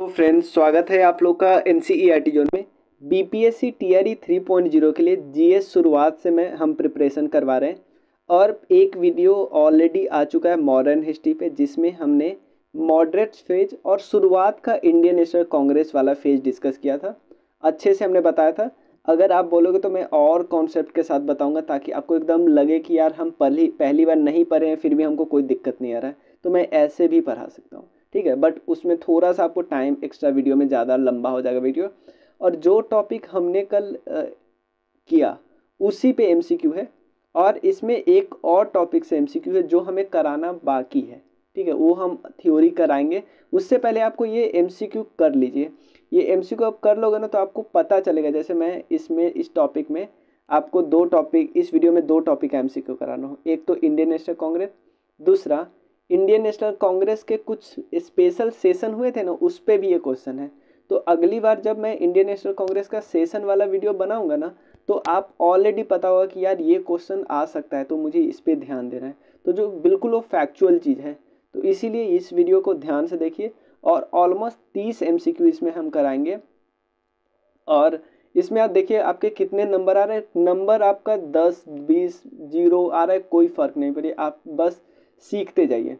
तो फ्रेंड्स, स्वागत है आप लोग का एनसीईआरटी जोन में। बीपीएससी टीआरई 3.0 के लिए जीएस शुरुआत से हम प्रिपरेशन करवा रहे हैं और एक वीडियो ऑलरेडी आ चुका है मॉडर्न हिस्ट्री पे, जिसमें हमने मॉडरेट फेज और शुरुआत का इंडियन नेशनल कांग्रेस वाला फेज डिस्कस किया था। अच्छे से हमने बताया था। अगर आप बोलोगे तो मैं और कॉन्सेप्ट के साथ बताऊंगा ताकि आपको एकदम लगे कि यार हम पहली बार नहीं पढ़े हैं फिर भी हमको कोई दिक्कत नहीं आ रहा है, तो मैं ऐसे भी पढ़ा सकता हूँ। ठीक है, बट उसमें थोड़ा सा आपको टाइम एक्स्ट्रा, वीडियो में ज़्यादा लंबा हो जाएगा वीडियो। और जो टॉपिक हमने कल किया उसी पे एमसीक्यू है, और इसमें एक और टॉपिक से एमसीक्यू है जो हमें कराना बाकी है। ठीक है, वो हम थ्योरी कराएंगे। उससे पहले आपको ये एमसीक्यू कर लीजिए। ये एमसीक्यू आप कर लोगे ना तो आपको पता चलेगा। जैसे मैं इस टॉपिक में आपको इस वीडियो में दो टॉपिक एमसीक्यू कराना हो। एक तो इंडियन नेशनल कांग्रेस, दूसरा इंडियन नेशनल कांग्रेस के कुछ स्पेशल सेशन हुए थे ना, उस पर भी ये क्वेश्चन है। तो अगली बार जब मैं इंडियन नेशनल कांग्रेस का सेशन वाला वीडियो बनाऊंगा ना, तो आप ऑलरेडी पता होगा कि यार ये क्वेश्चन आ सकता है, तो मुझे इस पर ध्यान देना है। तो जो बिल्कुल वो फैक्चुअल चीज़ है, तो इसीलिए इस वीडियो को ध्यान से देखिए। और ऑलमोस्ट 30 एमसीक्यू इसमें हम कराएंगे। और इसमें आप देखिए आपके कितने नंबर आ रहे हैं। नंबर आपका 10, 20, 0 आ रहा है, कोई फ़र्क नहीं पड़े, आप बस सीखते जाइए।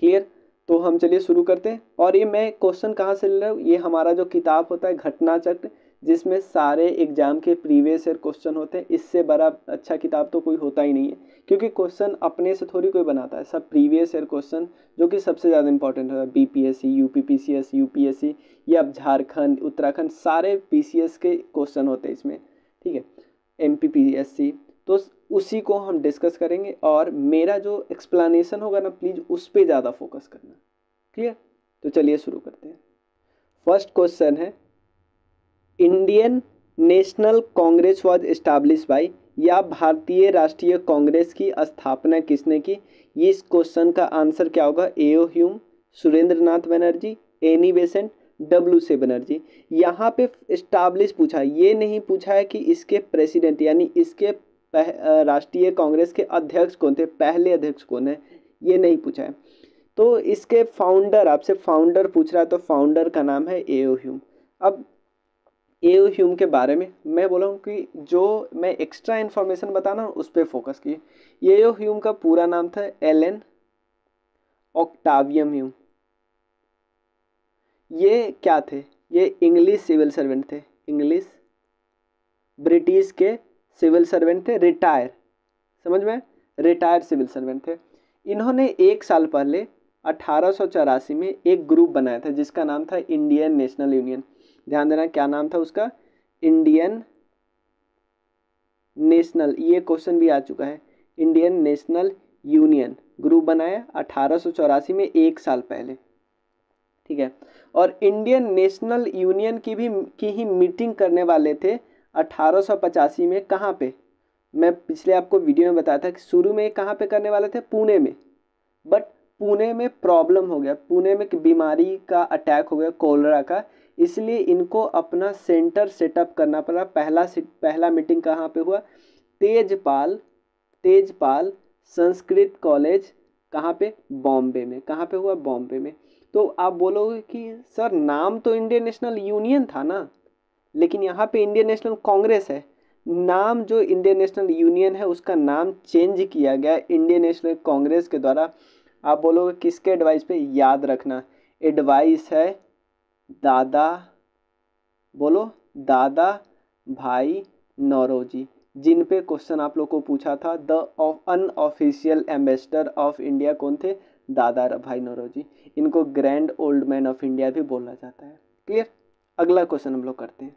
क्लियर? तो हम चलिए शुरू करते हैं। और ये मैं क्वेश्चन कहाँ से ले रहा हूँ, ये हमारा जो किताब होता है घटना चक्र, जिसमें सारे एग्जाम के प्रीवियस ईयर क्वेश्चन होते हैं। इससे बड़ा अच्छा किताब तो कोई होता ही नहीं है, क्योंकि क्वेश्चन अपने से थोड़ी कोई बनाता है, सब प्रीवियस ईयर क्वेश्चन जो कि सबसे ज़्यादा इंपॉर्टेंट होता है। बीपीएससी, यूपीपीसीएस, यूपीएससी या झारखंड, उत्तराखंड, सारे पीसीएस के क्वेश्चन होते हैं इसमें। ठीक है, एमपीपीएससी, तो उसी को हम डिस्कस करेंगे। और मेरा जो एक्सप्लेनेशन होगा ना, प्लीज़ उस पर ज़्यादा फोकस करना। क्लियर? तो चलिए शुरू करते हैं। फर्स्ट क्वेश्चन है, Indian National Congress was establish bye, या भारतीय राष्ट्रीय कांग्रेस की स्थापना किसने की। इस क्वेश्चन का आंसर क्या होगा? एओ ह्यूम, सुरेंद्र नाथ बनर्जी, एनी बेसेंट, डब्ल्यू.सी. बनर्जी। यहाँ पे एस्टैब्लिश पूछा है, ये नहीं पूछा है कि इसके प्रेसिडेंट यानी इसके राष्ट्रीय कांग्रेस के अध्यक्ष कौन थे, पहले अध्यक्ष कौन है, ये नहीं पूछा है। तो इसके फाउंडर, आपसे फाउंडर पूछ रहा है, तो फाउंडर का नाम है एओ ह्यूम। अब एओ ह्यूम के बारे में मैं बोला हूँ कि जो मैं एक्स्ट्रा इन्फॉर्मेशन बताना उस पर फोकस किए। एओ ह्यूम का पूरा नाम था एलन ऑक्टावियम ह्यूम। ये क्या थे? ये इंग्लिश सिविल सर्वेंट थे, इंग्लिश ब्रिटिश के सिविल सर्वेंट थे, रिटायर, समझ में, रिटायर सिविल सर्वेंट थे। इन्होंने एक साल पहले 1884 में एक ग्रुप बनाया था जिसका नाम था इंडियन नेशनल यूनियन। ध्यान देना क्या नाम था उसका, इंडियन नेशनल, ये क्वेश्चन भी आ चुका है। इंडियन नेशनल यूनियन ग्रुप बनाया 1884 में, एक साल पहले। ठीक है, और इंडियन नेशनल यूनियन की ही मीटिंग करने वाले थे 1885 में। कहाँ पे? मैं पिछले आपको वीडियो में बताया था कि शुरू में कहाँ पे करने वाले थे, पुणे में। बट पुणे में प्रॉब्लम हो गया, पुणे में बीमारी का अटैक हो गया, कोलरा का, इसलिए इनको अपना सेंटर सेटअप करना पड़ा। पहला मीटिंग कहाँ पे हुआ? तेजपाल संस्कृत कॉलेज, कहाँ पे? बॉम्बे में। कहाँ पे हुआ? बॉम्बे में। तो आप बोलोगे कि सर नाम तो इंडियन नेशनल यूनियन था ना, लेकिन यहाँ पे इंडियन नेशनल कांग्रेस है। नाम जो इंडियन नेशनल यूनियन है उसका नाम चेंज किया गया इंडियन नेशनल कांग्रेस के द्वारा। आप बोलोगे किसके एडवाइस पे? याद रखना, एडवाइस है दादा, बोलो, दादा भाई नौरोजी, जिन पे क्वेश्चन आप लोग को पूछा था। The unofficial ambassador of India कौन थे? दादा भाई नौरोजी। इनको grand old man of India भी बोला जाता है। क्लियर? अगला क्वेश्चन हम लोग करते हैं।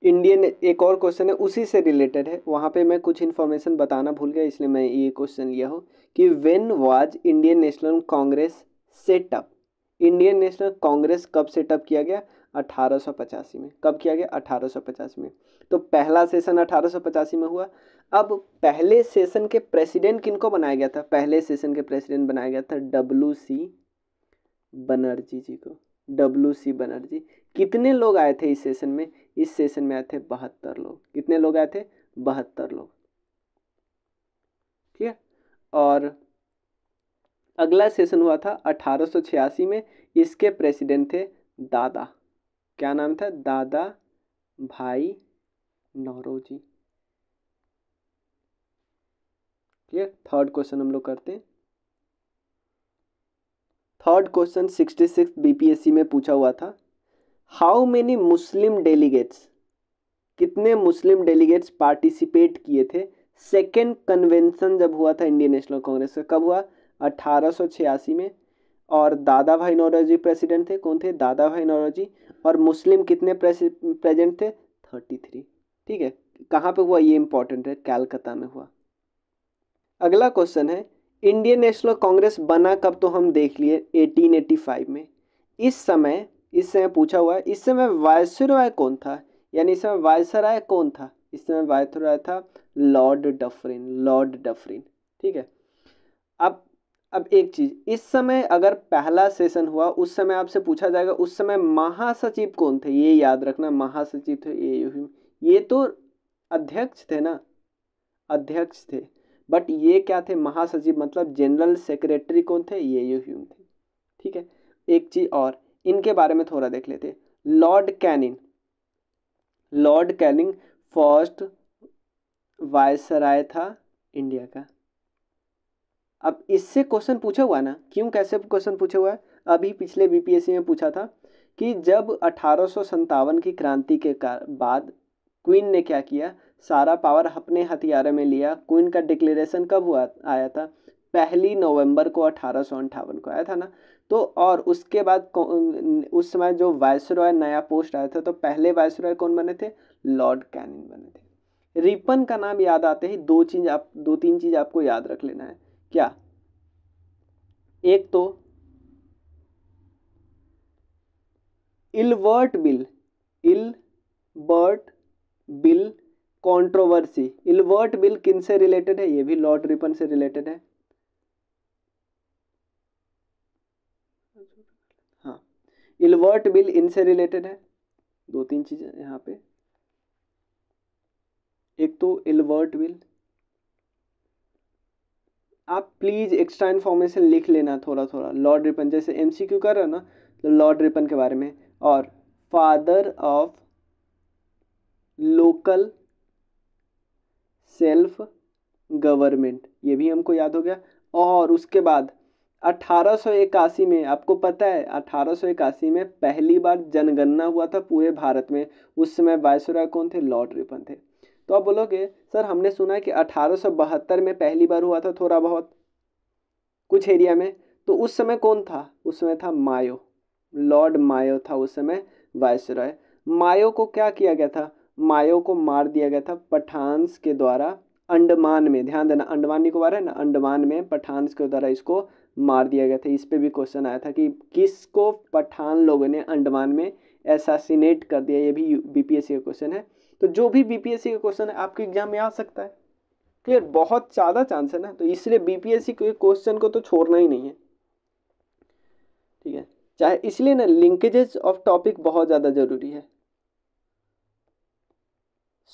इंडियन, एक और क्वेश्चन है उसी से रिलेटेड है, वहाँ पे मैं कुछ इन्फॉर्मेशन बताना भूल गया इसलिए मैं ये क्वेश्चन लिया हूँ कि when was Indian National Congress setup. Indian National Congress कब सेटअप किया गया? 1885 में। कब किया गया? 1885 में। तो पहला सेशन 1885 में हुआ। अब पहले सेशन के प्रेसिडेंट किनको बनाया गया था? पहले सेशन के प्रेसिडेंट बनाया गया था डब्ल्यू.सी. बनर्जी जी को, डब्ल्यू.सी. बनर्जी। कितने लोग आए थे इस सेशन में? इस सेशन में आए थे 72 लोग। कितने लोग आए थे? 72 लोग। ठीक है, और अगला सेशन हुआ था 1886 में। इसके प्रेसिडेंट थे दादा, क्या नाम था, दादा भाई नौरोजी। क्लियर। थर्ड क्वेश्चन हम लोग करते हैं। थर्ड क्वेश्चन 66 बीपीएससी में पूछा हुआ था, हाउ मेनी मुस्लिम डेलीगेट्स, कितने मुस्लिम डेलीगेट्स पार्टिसिपेट किए थे सेकेंड कन्वेंशन जब हुआ था इंडियन नेशनल कांग्रेस का, कब हुआ, 1886 में। और दादा भाई नौरोजी प्रेसिडेंट थे, कौन थे, दादा भाई नौरोजी। और मुस्लिम कितने प्रेजेंट थे, 33। ठीक है, कहाँ पे हुआ ये इंपॉर्टेंट है, कैलकाता में हुआ। अगला क्वेश्चन है, इंडियन नेशनल कांग्रेस बना कब, तो हम देख लिए 1885 में। इस समय पूछा हुआ है, इस समय वायसरॉय कौन था, यानी इस समय वायसराय कौन था, इस समय वायसरॉय था लॉर्ड डफरिन, लॉर्ड डफरिन। ठीक है। अब एक चीज, इस समय अगर पहला सेशन हुआ उस समय आपसे पूछा जाएगा उस समय महासचिव कौन थे, ये याद रखना, महासचिव थे ये तो अध्यक्ष थे ना, अध्यक्ष थे, बट ये क्या थे, महासचिव, मतलब जनरल सेक्रेटरी कौन थे, ये ह्यूम थे। ठीक है। एक चीज और इनके बारे में थोड़ा देख लेते, Lord Canning, Lord Canning first viceroy था इंडिया का। अब इससे क्वेश्चन पूछा हुआ ना, क्यों, कैसे क्वेश्चन पूछा हुआ है, अभी पिछले बीपीएससी में पूछा था कि जब 1857 की क्रांति के बाद क्वीन ने क्या किया, सारा पावर अपने हथियारों में लिया। क्वीन का डिक्लेरेशन कब हुआ, आया था 1 नवंबर को 1858 को आया था ना। तो और उसके बाद उस समय जो वायसरॉय नया पोस्ट आया था, तो पहले वायसरॉय कौन बने थे, लॉर्ड कैनिंग बने थे। रिपन का नाम याद आते ही दो तीन चीज आपको याद रख लेना है, क्या, एक तो Ilbert bill, Ilbert bill controversy, Ilbert bill किन से रिलेटेड है, ये भी लॉर्ड रिपन से रिलेटेड है। हाँ, इल्बर्ट बिल इनसे रिलेटेड है। दो तीन चीजें यहाँ पे, एक तो इल्बर्ट बिल, आप प्लीज एक्स्ट्रा इन्फॉर्मेशन लिख लेना थोड़ा थोड़ा, लॉर्ड रिपन जैसे एमसीक्यू कर रहे हो ना, तो लॉर्ड रिपन के बारे में। और father of local self government, ये भी हमको याद हो गया। और उसके बाद 1881 में, आपको पता है 1881 में पहली बार जनगणना हुआ था पूरे भारत में, उस समय वायसरॉय कौन थे, लॉर्ड रिपन थे। तो आप बोलोगे सर हमने सुना है कि 1872 में पहली बार हुआ था, थोड़ा बहुत कुछ एरिया में, तो उस समय कौन था, उस समय था मायो, लॉर्ड मायो था उस समय वायसरॉय। मायो को क्या किया गया था, मायो को मार दिया गया था पठान्स के द्वारा अंडमान में, ध्यान देना अंडमान निकोबार है ना, अंडमान में पठान्स के द्वारा इसको मार दिया गया था। इस पे भी क्वेश्चन आया था कि किसको पठान लोगों ने अंडमान में एसासिनेट कर दिया, ये भी बीपीएससी का क्वेश्चन है। तो जो भी बीपीएससी का क्वेश्चन है आपके एग्जाम में आ सकता है। क्लियर, बहुत ज़्यादा चांस है ना, तो इसलिए बीपीएससी के क्वेश्चन को तो छोड़ना ही नहीं है। ठीक है, चाहे इसलिए ना लिंकेजेस ऑफ टॉपिक बहुत ज़्यादा जरूरी है।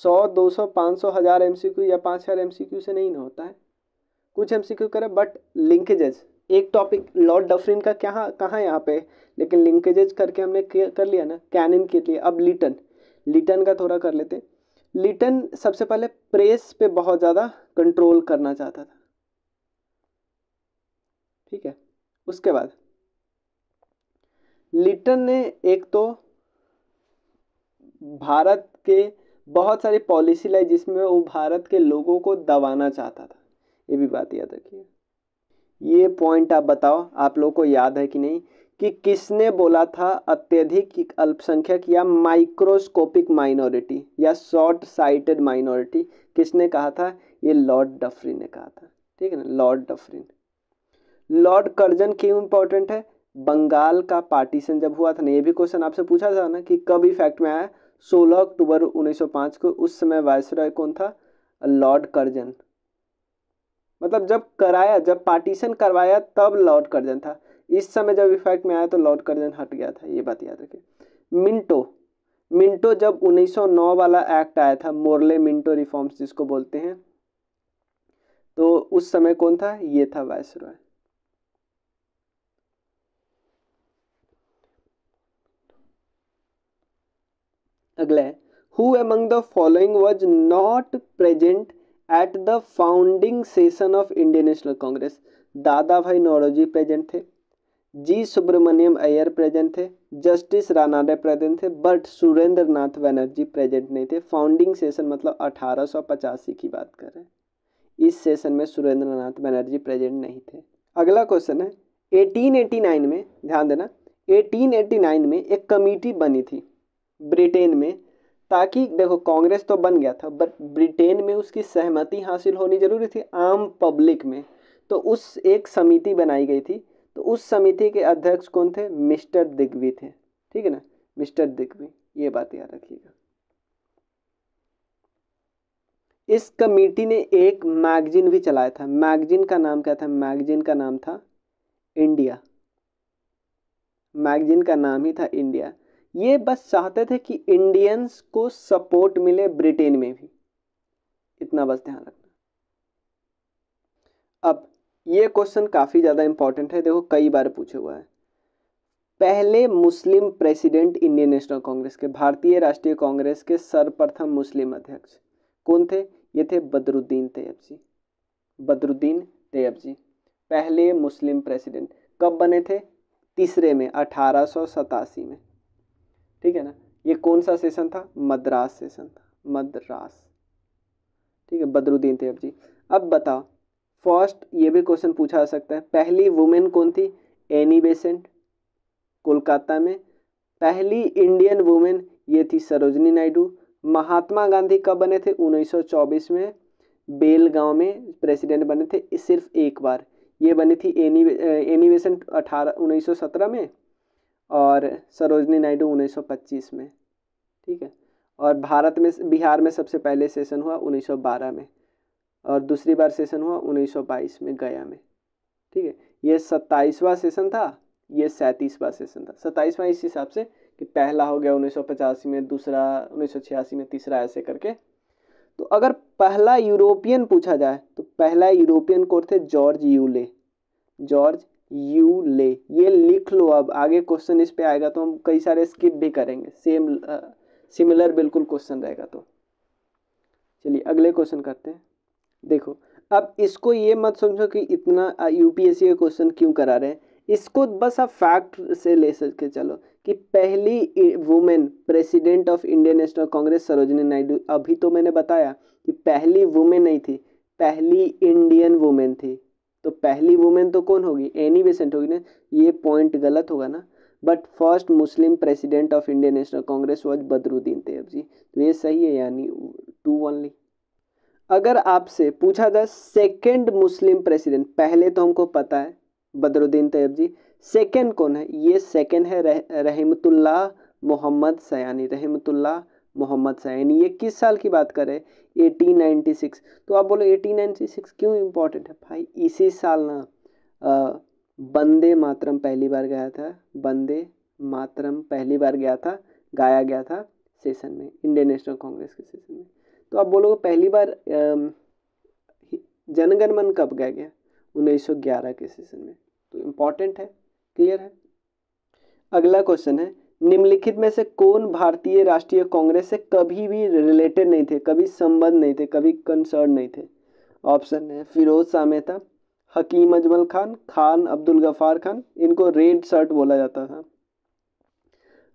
100 200 500 1000 एमसीक्यू या 5000 एमसीक्यू से नहीं ना होता है, कुछ एमसीक्यू करे, बट लिंकेजेस, एक टॉपिक लॉर्ड डफरिन का क्या कहाँ यहाँ पे, लेकिन लिंकेजेस करके हमने कर लिया ना, कैनिन के लिए। अब लिटन, लिटन का थोड़ा कर लेते। लिटन सबसे पहले प्रेस पे बहुत ज़्यादा कंट्रोल करना चाहता था। ठीक है, उसके बाद लिटन ने एक तो भारत के बहुत सारी पॉलिसी लाई जिसमें वो भारत के लोगों को दबाना चाहता था, ये भी बात याद रखिए। ये पॉइंट आप बताओ आप लोगों को याद है कि नहीं, कि किसने बोला था अत्यधिक अल्पसंख्यक या माइक्रोस्कोपिक माइनॉरिटी या शॉर्ट साइटेड माइनॉरिटी, किसने कहा था, ये लॉर्ड डफरिन ने कहा था। ठीक है ना, लॉर्ड डफरिन। लॉर्ड कर्जन क्यों इंपॉर्टेंट है, बंगाल का पार्टीशन जब हुआ था ना, ये भी क्वेश्चन आपसे पूछा था ना कि कब इफेक्ट में आया, 16 अक्टूबर 1905 को। उस समय वायसरॉय कौन था, लॉर्ड कर्जन, मतलब जब कराया, जब पार्टीशन करवाया तब लॉर्ड कर्जन था, इस समय जब इफेक्ट में आया तो लॉर्ड कर्जन हट गया था, ये बात याद रखिए। मिंटो, मिंटो जब 1909 वाला एक्ट आया था, मोर्ले मिंटो रिफॉर्म्स जिसको बोलते हैं, तो उस समय कौन था, ये था वायसरॉय। अगला है who among the following was not present at the founding session of Indian National Congress. दादा भाई नौरोजी प्रेजेंट थे, जी सुब्रमण्यम अय्यर प्रेजेंट थे, जस्टिस रानाडे प्रेजेंट थे, but Surendra Nath Banerjee present नहीं थे। फाउंडिंग सेशन मतलब 1885 की बात कर रहे हैं। इस सेशन में सुरेंद्र नाथ बनर्जी प्रेजेंट नहीं थे। अगला क्वेश्चन है 1889 में, ध्यान देना 1889 में एक कमेटी बनी थी ब्रिटेन में, ताकि देखो कांग्रेस तो बन गया था बट ब्रिटेन में उसकी सहमति हासिल होनी जरूरी थी आम पब्लिक में, तो उस एक समिति बनाई गई थी। तो उस समिति के अध्यक्ष कौन थे? मिस्टर दिग्वी थे, ठीक है ना, मिस्टर दिग्वी, ये बात याद रखिएगा। इस कमेटी ने एक मैगजीन भी चलाया था, मैगजीन का नाम क्या था? मैगजीन का नाम था इंडिया, मैगजीन का नाम ही था इंडिया। ये बस चाहते थे कि इंडियंस को सपोर्ट मिले ब्रिटेन में भी, इतना बस ध्यान रखना। अब ये क्वेश्चन काफी ज्यादा इंपॉर्टेंट है, देखो कई बार पूछा हुआ है। पहले मुस्लिम प्रेसिडेंट इंडियन नेशनल कांग्रेस के, भारतीय राष्ट्रीय कांग्रेस के सर्वप्रथम मुस्लिम अध्यक्ष कौन थे? ये थे बदरुद्दीन तैयब जी, बदरुद्दीन तैयब जी पहले मुस्लिम प्रेसिडेंट। कब बने थे? तीसरे में, 1887 में, ठीक है ना। ये कौन सा सेशन था? मद्रास सेशन था, मद्रास, ठीक है, बदरुद्दीन तैयब जी। अब बताओ फर्स्ट, ये भी क्वेश्चन पूछा जा सकता है, पहली वुमेन कौन थी? एनी बेसेंट, कोलकाता में। पहली इंडियन वुमेन ये थी सरोजनी नायडू। महात्मा गांधी कब बने थे? 1924 में बेलगांव में प्रेसिडेंट बने थे सिर्फ एक बार, ये बनी थी एनी बेसेंट 1917 में, और सरोजनी नायडू 1925 में, ठीक है। और भारत में, बिहार में सबसे पहले सेशन हुआ 1912 में, और दूसरी बार सेशन हुआ 1922 में गया में, ठीक है। ये 27वां सेशन था, ये 37वां सेशन था। 27वां इस हिसाब से कि पहला हो गया 1985 में, दूसरा 1986 में, तीसरा ऐसे करके। तो अगर पहला यूरोपियन पूछा जाए तो पहला यूरोपियन कौन थे? जॉर्ज यूले, जॉर्ज यूले, ये लिख लो। अब आगे क्वेश्चन इस पे आएगा तो हम कई सारे स्किप भी करेंगे, सेम सिमिलर बिल्कुल क्वेश्चन रहेगा। तो चलिए अगले क्वेश्चन करते हैं। देखो अब इसको ये मत समझो कि इतना यूपीएससी के क्वेश्चन क्यों करा रहे हैं, इसको बस आप फैक्ट से ले सके चलो कि पहली women president of Indian National Congress Sarojini Naidu. अभी तो मैंने बताया कि पहली वुमेन नहीं थी, पहली इंडियन वुमेन थी। तो पहली वुमेन तो कौन होगी? एनी बेसेंट होगी ना, ये पॉइंट गलत होगा ना। But first Muslim president of Indian National Congress was Badruddin Tyab ji, तो ये सही है, यानी 2 ओनली। अगर आपसे पूछा जाए सेकंड मुस्लिम प्रेसिडेंट, पहले तो हमको पता है बदरुद्दीन तैयब जी, सेकंड कौन है? ये सेकंड है रहमतुल्लाह मोहम्मद सयानी, रहमतुल्लाह मोहम्मद सयानी। ये किस साल की बात कर रहे हैं? 1896। तो आप बोलो 1896 क्यों इम्पोर्टेंट है भाई? इसी साल ना वंदे मातरम पहली बार गाया था, वंदे मातरम पहली बार गाया गया था सेशन में, इंडियन नेशनल कांग्रेस के सेशन में। तो आप बोलोगे पहली बार जनगण मन कब गाया गया? 1911 के सेशन में। तो इम्पॉर्टेंट है, क्लियर है। अगला क्वेश्चन है निम्नलिखित में से कौन भारतीय राष्ट्रीय कांग्रेस से कभी भी रिलेटेड नहीं थे, कभी संबंध नहीं थे, कभी कंसर्न नहीं थे? ऑप्शन है फिरोज शाह मेहता, हकीम अजमल खान, खान अब्दुल गफ्फार खान, इनको रेड शर्ट बोला जाता था,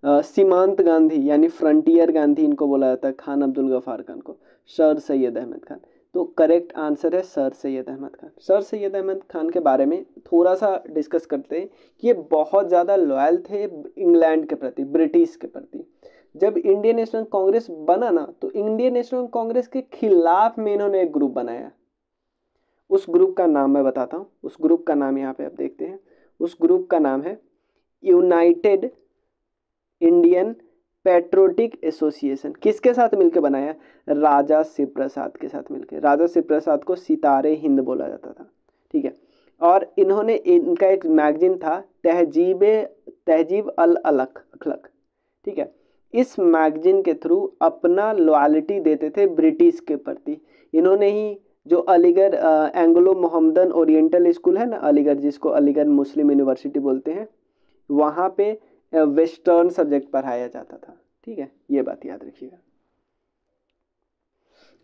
सीमांत गांधी यानी फ्रंटियर गांधी इनको बोला जाता है, खान अब्दुल गफ्फार खान को, सर सैयद अहमद खान। तो करेक्ट आंसर है सर सैयद अहमद खान। सर सैयद अहमद खान के बारे में थोड़ा सा डिस्कस करते हैं कि ये बहुत ज़्यादा लॉयल थे इंग्लैंड के प्रति, ब्रिटिश के प्रति। जब इंडियन नेशनल कांग्रेस बना ना, तो इंडियन नेशनल कांग्रेस के खिलाफ में इन्होंने एक ग्रुप बनाया। उस ग्रुप का नाम मैं बताता हूँ, उस ग्रुप का नाम यहाँ पे आप देखते हैं, उस ग्रुप का नाम है यूनाइटेड इंडियन पैट्रियोटिक एसोसिएशन। किसके साथ मिलकर बनाया? राजा शिव प्रसाद के साथ मिलकर। राजा शिव प्रसाद को सितारे हिंद बोला जाता था, ठीक है। और इन्होंने, इनका एक मैगजीन था तहजीब अल अखलक, ठीक है। इस मैगजीन के थ्रू अपना लॉयल्टी देते थे ब्रिटिश के प्रति। इन्होंने ही जो Aligarh Anglo Mohammedan oriental school है ना अलीगढ़, जिसको अलीगढ़ मुस्लिम यूनिवर्सिटी बोलते हैं, वहाँ पे वेस्टर्न सब्जेक्ट पढ़ाया जाता था, ठीक है, ये बात याद रखिएगा।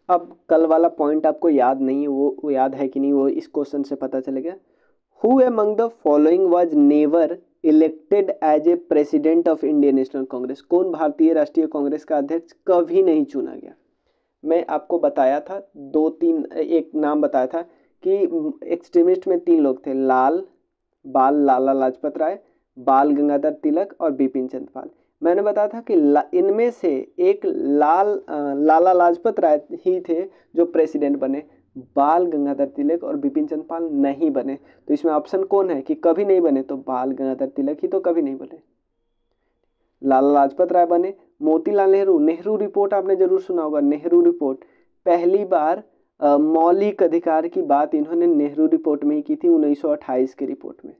अब कल वाला पॉइंट आपको याद नहीं है, वो याद है कि नहीं वो इस क्वेश्चन से पता चलेगा। Who among the following was never elected as a president of Indian National Congress? कौन भारतीय राष्ट्रीय कांग्रेस का अध्यक्ष कभी नहीं चुना गया? मैं आपको बताया था एक नाम बताया था कि एक्सट्रीमिस्ट में 3 लोग थे, बाल लाला लाजपत राय, बाल गंगाधर तिलक और बिपिन चंद्र पाल। मैंने बताया था कि इनमें से एक लाला लाजपत राय ही थे जो प्रेसिडेंट बने, बाल गंगाधर तिलक और बिपिन चंद्र पाल नहीं बने। तो इसमें ऑप्शन कौन है कि कभी नहीं बने? तो बाल गंगाधर तिलक ही तो कभी नहीं बने। लाला लाजपत राय बने, मोतीलाल नेहरू रिपोर्ट आपने जरूर सुना होगा। नेहरू रिपोर्ट पहली बार मौलिक अधिकार की बात इन्होंने नेहरू रिपोर्ट में ही की थी, 1928 के रिपोर्ट में।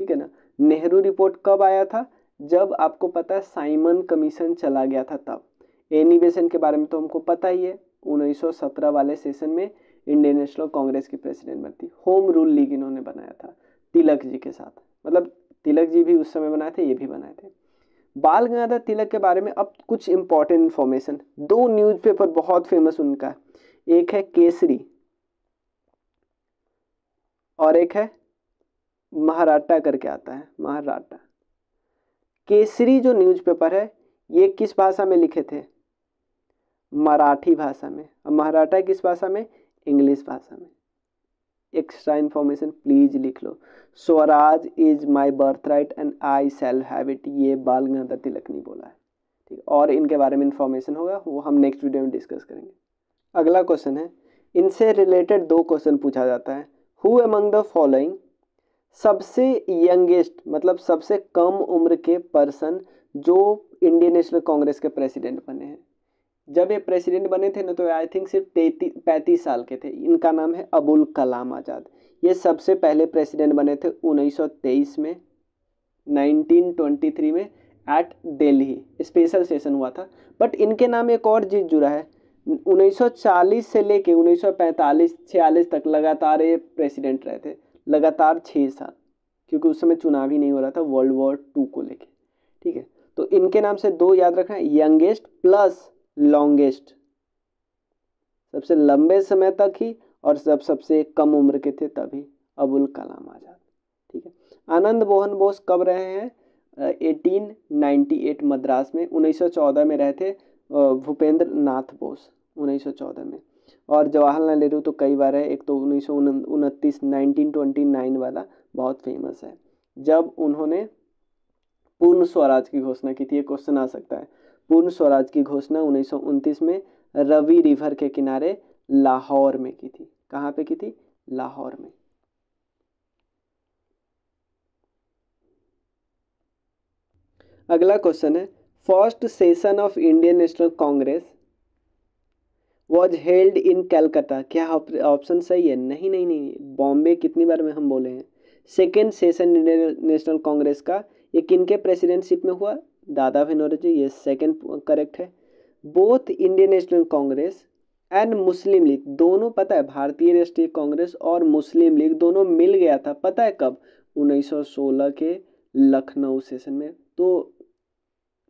ठीक है ना। नेहरू रिपोर्ट कब आया था? जब आपको पता है साइमन कमीशन चला गया था तब। एनी बेसेंट के बारे में तो हमको पता ही है, 1917 वाले सेशन में इंडियन नेशनल कांग्रेस की प्रेसिडेंट बनती। होम रूल लीग इन्होंने बनाया था तिलक जी के साथ, मतलब तिलक जी भी उस समय बनाए थे, ये भी बनाए थे। बाल गंगाधर तिलक के बारे में अब कुछ इंपॉर्टेंट इंफॉर्मेशन। 2 न्यूज़पेपर बहुत फेमस उनका, एक है केसरी और एक है महाराष्ट्र करके आता है, महाराष्ट्र। केसरी जो न्यूज़पेपर है ये किस भाषा में लिखे थे? मराठी भाषा में। और महाराष्ट्र किस भाषा में? इंग्लिश भाषा में। एक्स्ट्रा इन्फॉर्मेशन प्लीज लिख लो, swaraj is my birth right and I shall have it, ये बाल गंगाधर तिलक नहीं बोला है। ठीक, और इनके बारे में इंफॉर्मेशन होगा, वो हम नेक्स्ट वीडियो में डिस्कस करेंगे। अगला क्वेश्चन है, इनसे रिलेटेड 2 क्वेश्चन पूछा जाता है। हु अमंग द फॉलोइंग, सबसे यंगेस्ट मतलब सबसे कम उम्र के पर्सन जो इंडियन नेशनल कांग्रेस के प्रेसिडेंट बने हैं। जब ये प्रेसिडेंट बने थे ना तो आई थिंक सिर्फ 35 साल के थे। इनका नाम है अबुल कलाम आज़ाद। ये सबसे पहले प्रेसिडेंट बने थे 1923 में, 1923 में एट दिल्ली स्पेशल सेशन हुआ था। बट इनके नाम एक और चीज जुड़ा है, 1940 से लेके 1945-46 तक लगातार ये प्रेसिडेंट रहे थे, लगातार 6 साल, क्योंकि उस समय चुनाव ही नहीं हो रहा था World War II को लेके। ठीक है, तो इनके नाम से 2 याद रखना, यंगेस्ट प्लस लॉन्गेस्ट, सबसे लंबे समय तक ही और सबसे कम उम्र के थे तभी, अबुल कलाम आज़ाद। ठीक है। आनंद मोहन बोस कब रहे हैं? 1898 मद्रास में। 1914 में रहे थे भूपेंद्र नाथ बोस, 1914 में। और जवाहरलाल नेहरू तो कई बार है, एक तो 1929 1929 वाला बहुत फेमस है, जब उन्होंने पूर्ण स्वराज की घोषणा की थी। ये क्वेश्चन आ सकता है। पूर्ण स्वराज की घोषणा 1929 में रवि रिवर के किनारे लाहौर में की थी। कहाँ पे की थी? लाहौर में। अगला क्वेश्चन है, first session of Indian National Congress was held in Calcutta. क्या ऑप्शन सही है? नहीं नहीं नहीं, बॉम्बे कितनी बार में हम बोले हैं। Second session Indian National Congress का ये किनके प्रेसिडेंटशिप में हुआ? दादा भाई नौरोजी, ये सेकेंड करेक्ट है। Both Indian National Congress and Muslim league, दोनों पता है, भारतीय राष्ट्रीय कांग्रेस और मुस्लिम लीग दोनों मिल गया था, पता है कब? 1916 के लखनऊ सेशन में। तो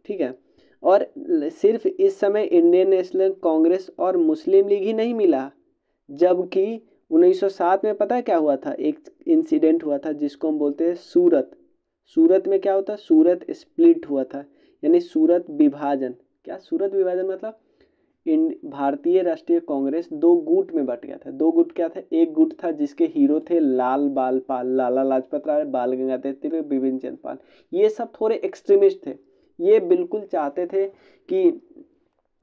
ठीक है, और सिर्फ इस समय इंडियन नेशनल कांग्रेस और मुस्लिम लीग ही नहीं मिला, जबकि 1907 में पता है क्या हुआ था? एक इंसिडेंट हुआ था जिसको हम बोलते हैं सूरत। सूरत में क्या होता है? सूरत स्प्लिट हुआ था, यानी सूरत विभाजन। क्या सूरत विभाजन मतलब? भारतीय राष्ट्रीय कांग्रेस 2 गुट में बट गया था। 2 गुट क्या था? एक गुट था जिसके हीरो थे लाला लाजपत राय, बाल गंगाधर तिलक, बिपिन चंद्र पाल। ये सब थोड़े एक्सट्रीमिस्ट थे, ये बिल्कुल चाहते थे कि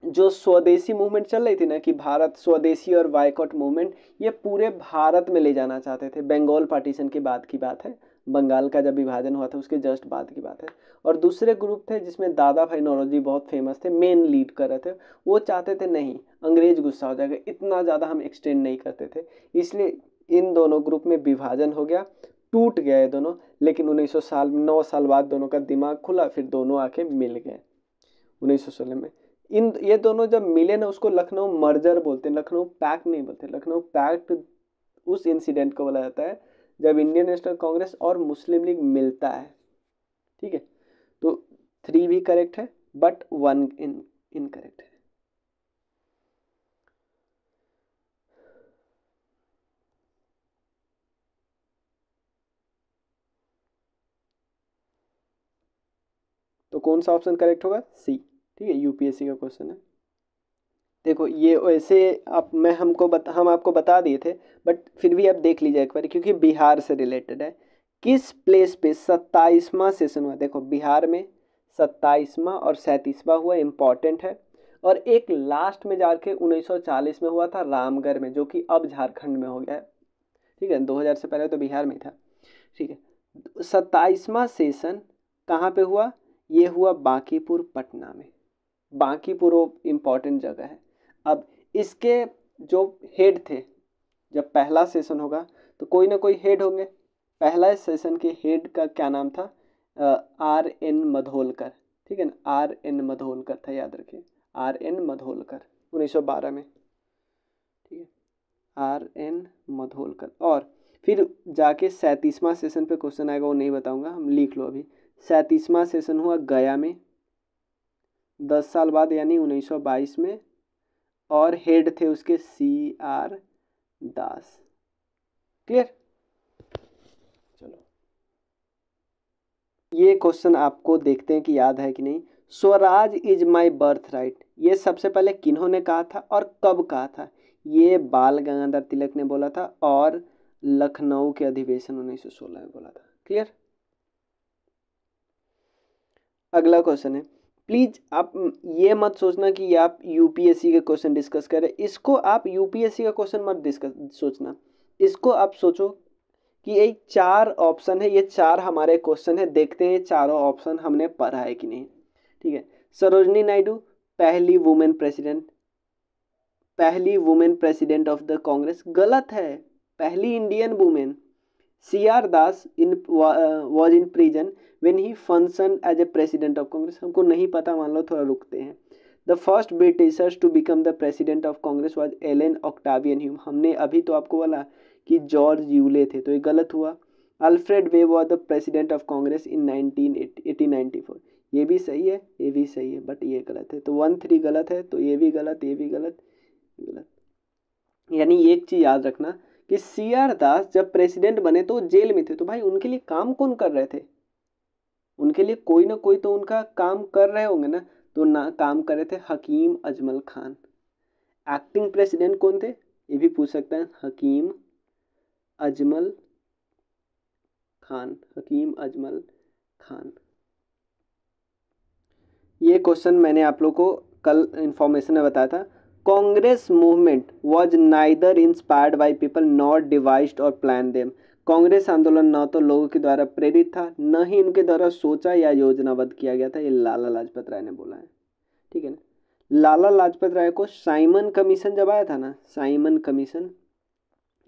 जो स्वदेशी मूवमेंट चल रही थी ना, कि भारत स्वदेशी और बायकॉट मूवमेंट, ये पूरे भारत में ले जाना चाहते थे। बंगाल पार्टीशन के बाद की बात है, बंगाल का जब विभाजन हुआ था उसके जस्ट बाद की बात है। और दूसरे ग्रुप थे जिसमें दादा भाई नौरोजी बहुत फेमस थे, मेन लीड कर रहे थे। वो चाहते थे नहीं, अंग्रेज गुस्सा हो जाएगा, इतना ज़्यादा हम एक्सटेंड नहीं करते थे, इसलिए इन दोनों ग्रुप में विभाजन हो गया, टूट गए दोनों। लेकिन 9 साल बाद दोनों का दिमाग खुला, फिर दोनों आके मिल गए 1916 में। ये दोनों जब मिले ना, उसको लखनऊ मर्जर बोलते हैं, लखनऊ पैक्ट नहीं बोलते। लखनऊ पैक्ट उस इंसिडेंट को बोला जाता है जब इंडियन नेशनल कांग्रेस और मुस्लिम लीग मिलता है। ठीक है, तो 3 भी करेक्ट है, बट 1 इनकरेक्ट है। तो कौन सा ऑप्शन करेक्ट होगा? सी। ठीक है, यूपीएससी का क्वेश्चन है। देखो ये वैसे हम आपको बता दिए थे, बट फिर भी आप देख लीजिए एक बार, क्योंकि बिहार से रिलेटेड है। किस प्लेस पे 27वां सेशन हुआ? देखो बिहार में 27वां और 37वां हुआ, इंपॉर्टेंट है। और एक लास्ट में जाके 1940 में हुआ था रामगढ़ में, जो कि अब झारखंड में हो गया है। ठीक है, 2000 से पहले तो बिहार में था। ठीक है, 27वां सेशन कहाँ पे हुआ? ये हुआ बांकीपुर पटना में। बांकीपुर इम्पॉर्टेंट जगह है। अब इसके जो हेड थे, जब पहला सेशन होगा तो कोई ना कोई हेड होंगे। पहला सेशन के हेड का क्या नाम था? RN मधोलकर। ठीक है ना, RN मधोलकर था, याद रखिए, RN मधोलकर 1912 में। ठीक है, RN मधोलकर। और फिर जाके 37वां सेशन पे क्वेश्चन आएगा, वो नहीं बताऊंगा, हम लिख लो अभी। 37वां सेशन हुआ गया में 10 साल बाद, यानी 1922 में। और हेड थे उसके CR दास। क्लियर? चलो ये क्वेश्चन आपको देखते हैं कि याद है कि नहीं। Swaraj is my birth right, ये सबसे पहले किन्होंने कहा था और कब कहा था? ये बाल गंगाधर तिलक ने बोला था, और लखनऊ के अधिवेशन 1916 में बोला था। क्लियर? अगला क्वेश्चन है, प्लीज आप ये मत सोचना कि आप यूपीएससी के क्वेश्चन डिस्कस करें, इसको आप यूपीएससी का क्वेश्चन मत डिस्कस सोचना, इसको आप सोचो कि ये 4 ऑप्शन है, ये 4 हमारे क्वेश्चन है, देखते हैं चारों ऑप्शन हमने पढ़ा है कि नहीं। ठीक है, सरोजनी नायडू पहली women president of the Congress, गलत है, पहली Indian women. CR Das was in prison when he functioned as a president of Congress, हमको नहीं पता, मान लो थोड़ा रुकते हैं। The first Britishers to become the president of Congress was Ellen Octavian Hume, हमने अभी तो आपको बोला कि जॉर्ज यूले थे, तो ये गलत हुआ। Alfred web was the president of Congress in 1894, ये भी सही है, ये भी सही है, बट ये गलत है। तो 1 3 गलत है, तो ये भी गलत, ये भी गलत, गलत। यानी एक चीज याद रखना कि CR दास जब प्रेसिडेंट बने तो जेल में थे, तो भाई उनके लिए काम कौन कर रहे थे? उनके लिए कोई ना कोई तो उनका काम कर रहे होंगे ना, तो ना काम कर रहे थे हकीम अजमल खान। एक्टिंग प्रेसिडेंट कौन थे, ये भी पूछ सकते हैं, हकीम अजमल खान, हकीम अजमल खान। ये क्वेश्चन मैंने आप लोग को कल इंफॉर्मेशन में बताया था। Congress movement was neither inspired by people not devised और प्लान देम, कांग्रेस आंदोलन न तो लोगों के द्वारा प्रेरित था, न ही इनके द्वारा सोचा या योजनाबद्ध किया गया था, ये लाला लाजपत राय ने बोला है। ठीक है ना, लाला लाजपत राय को साइमन कमीशन जब आया था ना, साइमन कमीशन,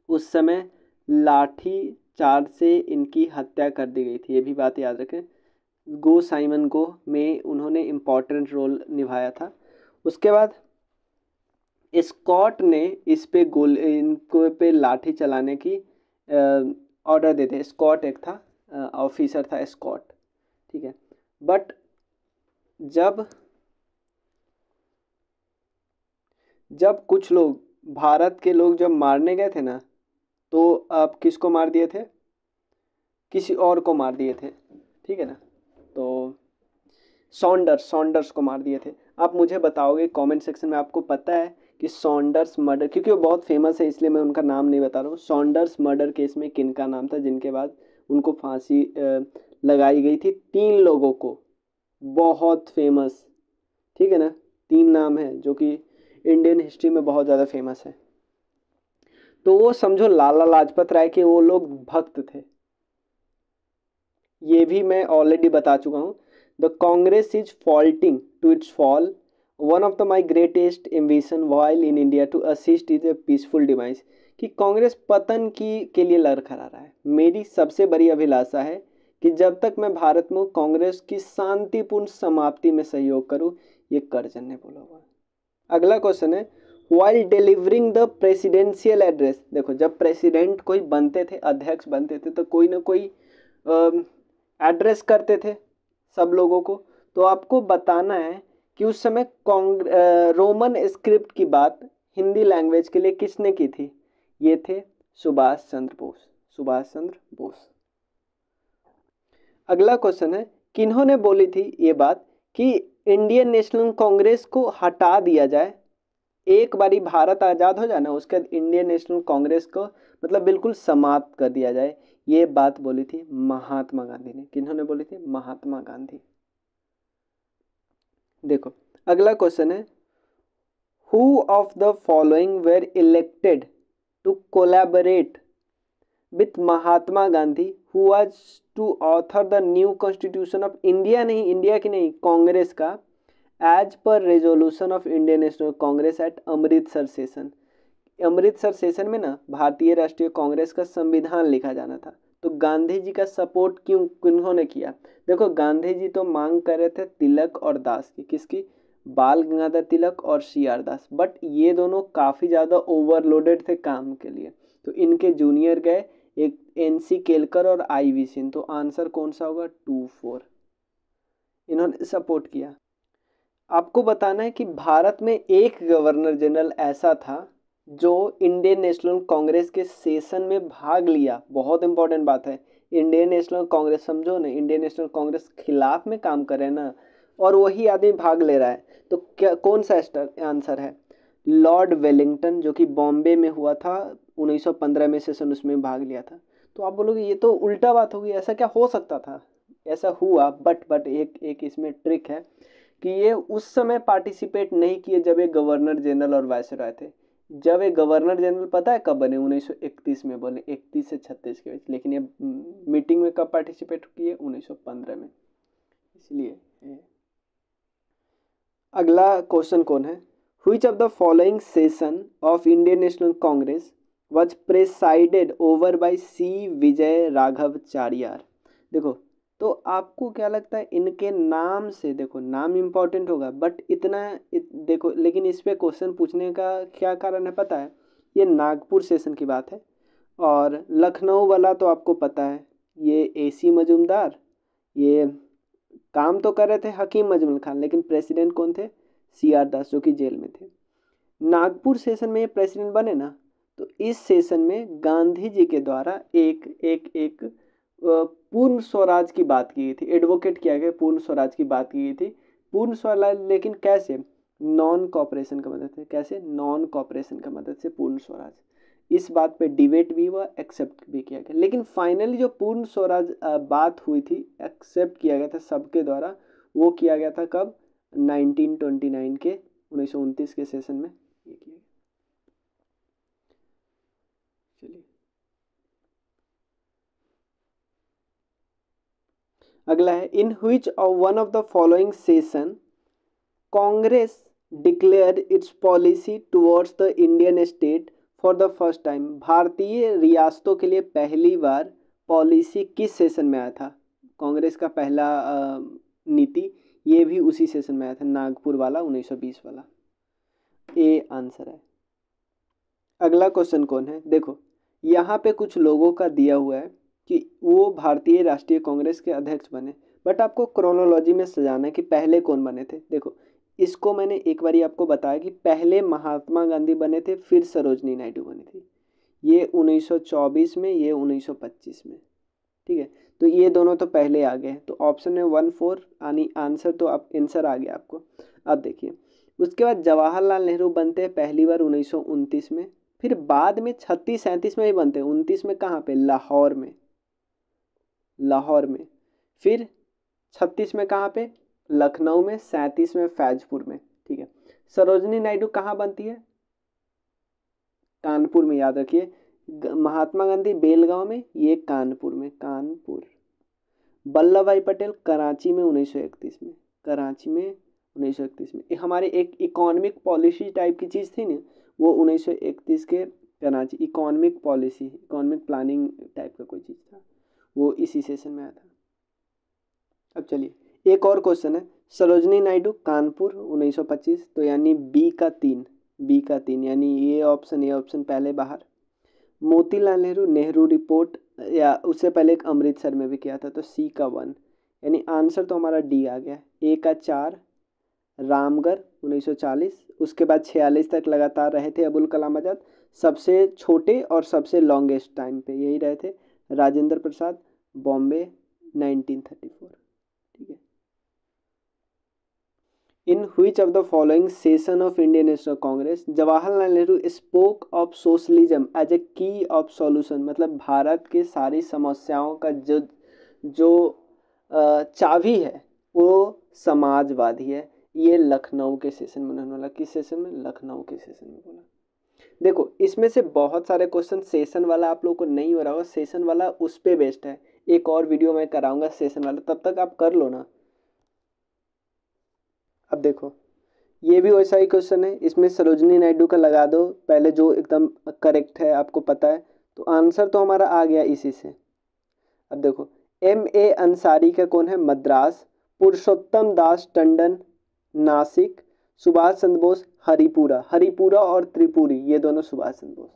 उस समय लाठी चार्ज से इनकी हत्या कर दी गई थी, ये भी बात याद रखें। गो साइमन गो में उन्होंने इम्पॉर्टेंट रोल निभाया था। उसके बाद स्कॉट ने इस पे इनको पे लाठी चलाने की ऑर्डर देते। स्कॉट एक था, ऑफिसर था स्कॉट। ठीक है, बट जब कुछ लोग, भारत के लोग जब मारने गए थे ना, तो अब किसको मार दिए थे? किसी और को मार दिए थे। ठीक है ना, तो सॉन्डर्स को मार दिए थे। आप मुझे बताओगे कमेंट सेक्शन में, आपको पता है कि सॉन्डर्स मर्डर, क्योंकि वो बहुत फेमस है इसलिए मैं उनका नाम नहीं बता रहा हूँ, सॉन्डर्स मर्डर केस में किनका नाम था जिनके बाद उनको फांसी लगाई गई थी? 3 लोगों को, बहुत फेमस। ठीक है ना, 3 नाम है जो कि इंडियन हिस्ट्री में बहुत ज़्यादा फेमस है। तो वो समझो लाला लाजपत राय के वो लोग भक्त थे, ये भी मैं ऑलरेडी बता चुका हूँ। The Congress is faltering to its fall, one of the my greatest ambition while in India to assist is a peaceful device, कि कांग्रेस पतन की के लिए लड़खड़ा रहा है। मेरी सबसे बड़ी अभिलाषा है कि जब तक मैं भारत में हूँ, कांग्रेस की शांतिपूर्ण समाप्ति में सहयोग करूँ, ये करजन ने बोला हुआ है। अगला क्वेश्चन है, while delivering the presidential address, देखो जब प्रेसिडेंट कोई बनते थे, अध्यक्ष बनते थे, तो कोई ना कोई एड्रेस करते थे सब लोगों को, तो आपको बताना है कि उस समय रोमन स्क्रिप्ट की बात हिंदी लैंग्वेज के लिए किसने की थी। ये थे सुभाष चंद्र बोस, सुभाष चंद्र बोस। अगला क्वेश्चन है, किन्होंने बोली थी ये बात कि इंडियन नेशनल कांग्रेस को हटा दिया जाए, एक बारी भारत आज़ाद हो जाए ना उसके बाद इंडियन नेशनल कांग्रेस को मतलब बिल्कुल समाप्त कर दिया जाए। ये बात बोली थी महात्मा गांधी ने। किन्होंने बोली थी? महात्मा गांधी। देखो अगला क्वेश्चन है, who of the following were elected to collaborate with Mahatma Gandhi who was to author the new constitution of India, नहीं इंडिया की नहीं, कांग्रेस का, as per resolution of Indian National Congress at Amritsar session. Amritsar session में ना भारतीय राष्ट्रीय कांग्रेस का संविधान लिखा जाना था। तो गांधी जी का सपोर्ट क्यों किन्होंने किया? देखो गांधी जी तो मांग कर रहे थे तिलक और दास की, किसकी? बाल गंगाधर तिलक और सी आर दास, बट ये दोनों काफ़ी ज़्यादा ओवरलोडेड थे काम के लिए, तो इनके जूनियर गए, एक एनसी केलकर और आईवी सिंह। तो आंसर कौन सा होगा? 2-4, इन्होंने सपोर्ट किया। आपको बताना है कि भारत में एक गवर्नर जनरल ऐसा था जो इंडियन नेशनल कांग्रेस के सेशन में भाग लिया। बहुत इंपॉर्टेंट बात है, इंडियन नेशनल कांग्रेस समझो ना, इंडियन नेशनल कांग्रेस खिलाफ में काम कर रहे हैं ना, और वही आदमी भाग ले रहा है। तो क्या कौन सा आंसर है? लॉर्ड वेलिंगटन, जो कि बॉम्बे में हुआ था 1915 में सेशन, उसमें भाग लिया था। तो आप बोलोगे ये तो उल्टा बात होगी, ऐसा क्या हो सकता था? ऐसा हुआ, बट एक इसमें ट्रिक है कि ये उस समय पार्टिसिपेट नहीं किए जब ये गवर्नर जनरल और वायसरॉय थे। जब ये गवर्नर जनरल पता है कब बने? 1931 में बने, 31 से 36 के बीच। लेकिन ये मीटिंग में कब पार्टिसिपेट किए? 1915 में, इसलिए। अगला क्वेश्चन कौन है? Which of the following session of Indian National Congress was presided over by C Vijay Raghavacharya? देखो तो आपको क्या लगता है इनके नाम से, देखो नाम इंपॉर्टेंट होगा बट देखो, लेकिन इस पे क्वेश्चन पूछने का क्या कारण है पता है? ये नागपुर सेशन की बात है, और लखनऊ वाला तो आपको पता है, ये एसी मजूमदार, ये काम तो कर रहे थे हकीम मजमल खान, लेकिन प्रेसिडेंट कौन थे? सी आर दास, जो कि जेल में थे। नागपुर सेशन में ये प्रेसिडेंट बने ना, तो इस सेशन में गांधी जी के द्वारा एक पूर्ण स्वराज की बात की गई थी, एडवोकेट किया गया, पूर्ण स्वराज की बात की गई थी। पूर्ण स्वराज, लेकिन कैसे? नॉन कॉपरेशन का मदद से। कैसे? नॉन कॉपरेशन का मदद से पूर्ण स्वराज। इस बात पे डिबेट भी हुआ, एक्सेप्ट भी किया गया, लेकिन फाइनली जो पूर्ण स्वराज बात हुई थी, एक्सेप्ट किया गया था सबके द्वारा, वो किया गया था कब? 1929 के 1929 के सेशन में ये किया गया। चलिए अगला है, in which of one of the following session Congress declare it's policy towards the Indian state for the first time? भारतीय रियासतों के लिए पहली बार पॉलिसी किस सेशन में आया था? कांग्रेस का पहला नीति, ये भी उसी सेशन में आया था, नागपुर वाला, 1920 वाला। ए आंसर है। अगला क्वेश्चन कौन है? देखो यहाँ पे कुछ लोगों का दिया हुआ है कि वो भारतीय राष्ट्रीय कांग्रेस के अध्यक्ष बने, बट आपको क्रोनोलॉजी में सजाना है कि पहले कौन बने थे। देखो इसको मैंने एक बारी आपको बताया कि पहले महात्मा गांधी बने थे, फिर सरोजनी नायडू बनी थी, ये 1924 में, ये 1925 में। ठीक है, तो ये दोनों तो पहले आ गए, तो ऑप्शन में 1-4 आंसर, तो आप आंसर आ गया आपको। अब देखिए उसके बाद जवाहरलाल नेहरू बनते हैं पहली बार 1929 में, फिर बाद में 36-37 में भी बनते हैं। 29 में कहाँ पे? लाहौर में, लाहौर में। फिर 36 में कहाँ पे? लखनऊ में। 37 में फैजपुर में। ठीक है, सरोजनी नायडू कहाँ बनती है? कानपुर में, याद रखिए। महात्मा गांधी बेलगांव में, ये कानपुर में, कानपुर। वल्लभ भाई पटेल कराची में 1931 में, कराची में 1931 में। हमारे एक इकोनॉमिक पॉलिसी टाइप की चीज़ थी ना, वो 1931 के Karachi, economic policy, economic planning type का कोई चीज़ था, वो इसी सेशन में आया था। अब चलिए एक और क्वेश्चन है, सरोजनी नायडू कानपुर 1925, तो यानी बी का 3, यानी ये ऑप्शन पहले बाहर। मोतीलाल नेहरू, नेहरू रिपोर्ट, या उससे पहले एक अमृतसर में भी किया था, तो सी का 1, यानी आंसर तो हमारा डी आ गया। ए का 4 रामगढ़ 1940, उसके बाद 46 तक लगातार रहे थे अबुल कलाम आज़ाद। सबसे छोटे और सबसे लॉन्गेस्ट टाइम पे यही रहे थे राजेंद्र प्रसाद, बॉम्बे 1934। ठीक है। In which of the following session of Indian National Congress Jawaharlal Nehru spoke of socialism as a key of solution, मतलब भारत के सारी समस्याओं का जो चाबी है वो समाजवादी है। ये लखनऊ के सेशन में उन्होंने बोला। किस सेशन में? लखनऊ के सेशन में बोला। देखो इसमें से बहुत सारे क्वेश्चन सेशन वाला आप लोग को नहीं हो रहा होगा, सेशन वाला उस पे बेस्ड है। एक और वीडियो मैं कराऊंगा सेशन वाला, तब तक आप कर लो ना। अब देखो ये भी वैसा ही क्वेश्चन है, इसमें सरोजनी नायडू का लगा दो पहले जो एकदम करेक्ट है आपको पता है, तो आंसर तो हमारा आ गया इसी से। अब देखो M.A. अंसारी का कौन है? मद्रास। पुरुषोत्तम दास टंडन नासिक। सुभाष चंद्र बोस हरिपुरा। हरिपुरा और त्रिपुरी ये दोनों सुभाष चंद्र बोस।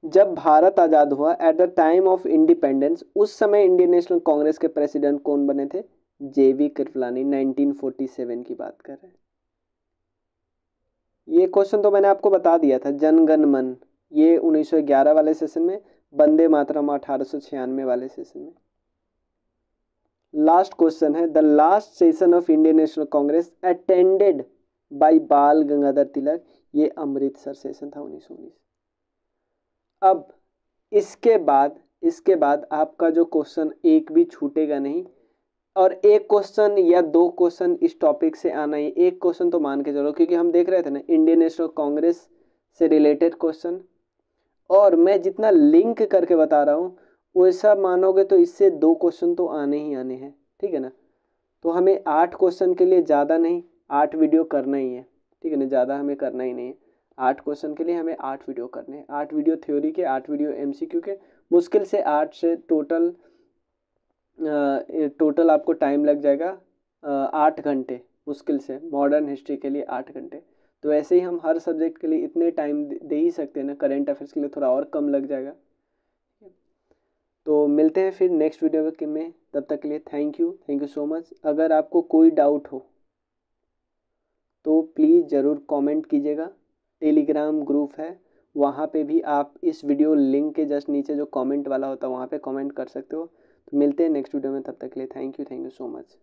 जब भारत आज़ाद हुआ at the time of independence, उस समय इंडियन नेशनल कांग्रेस के प्रेसिडेंट कौन बने थे? JV कृपलानी। 1947 की बात कर रहे हैं। ये क्वेश्चन तो मैंने आपको बता दिया था। जन गण मन ये 1911 वाले सेशन में, वंदे मातरम 1896 वाले सेशन में। लास्ट क्वेश्चन है, the last session of Indian National Congress attended by बाल गंगाधर तिलक। ये अमृतसर सेशन था 1919। अब इसके बाद आपका जो क्वेश्चन एक भी छूटेगा नहीं, और एक क्वेश्चन या दो क्वेश्चन इस टॉपिक से आना ही। एक क्वेश्चन तो मान के चलो, क्योंकि हम देख रहे थे ना इंडियन नेशनल कांग्रेस से रिलेटेड क्वेश्चन, और मैं जितना लिंक करके बता रहा हूँ वैसा मानोगे तो इससे 2 क्वेश्चन तो आने ही आने हैं। ठीक है ना। तो हमें 8 क्वेश्चन के लिए ज़्यादा नहीं 8 वीडियो करना ही है। ठीक है ना, ज़्यादा हमें करना ही नहीं है। 8 क्वेश्चन के लिए हमें 8 वीडियो करने हैं। 8 वीडियो थ्योरी के, 8 वीडियो MCQ के। मुश्किल से 8 से टोटल आपको टाइम लग जाएगा 8 घंटे मुश्किल से। मॉडर्न हिस्ट्री के लिए 8 घंटे। तो ऐसे ही हम हर सब्जेक्ट के लिए इतने टाइम दे ही सकते हैं ना। करेंट अफेयर्स के लिए थोड़ा और कम लग जाएगा। तो मिलते हैं फिर नेक्स्ट वीडियो में। तब तक के लिए थैंक यू सो मच। अगर आपको कोई डाउट हो तो प्लीज़ ज़रूर कमेंट कीजिएगा। टेलीग्राम ग्रुप है, वहाँ पे भी आप इस वीडियो लिंक के जस्ट नीचे जो कमेंट वाला होता है वहाँ पे कमेंट कर सकते हो। तो मिलते हैं नेक्स्ट वीडियो में। तब तक के लिए थैंक यू सो मच।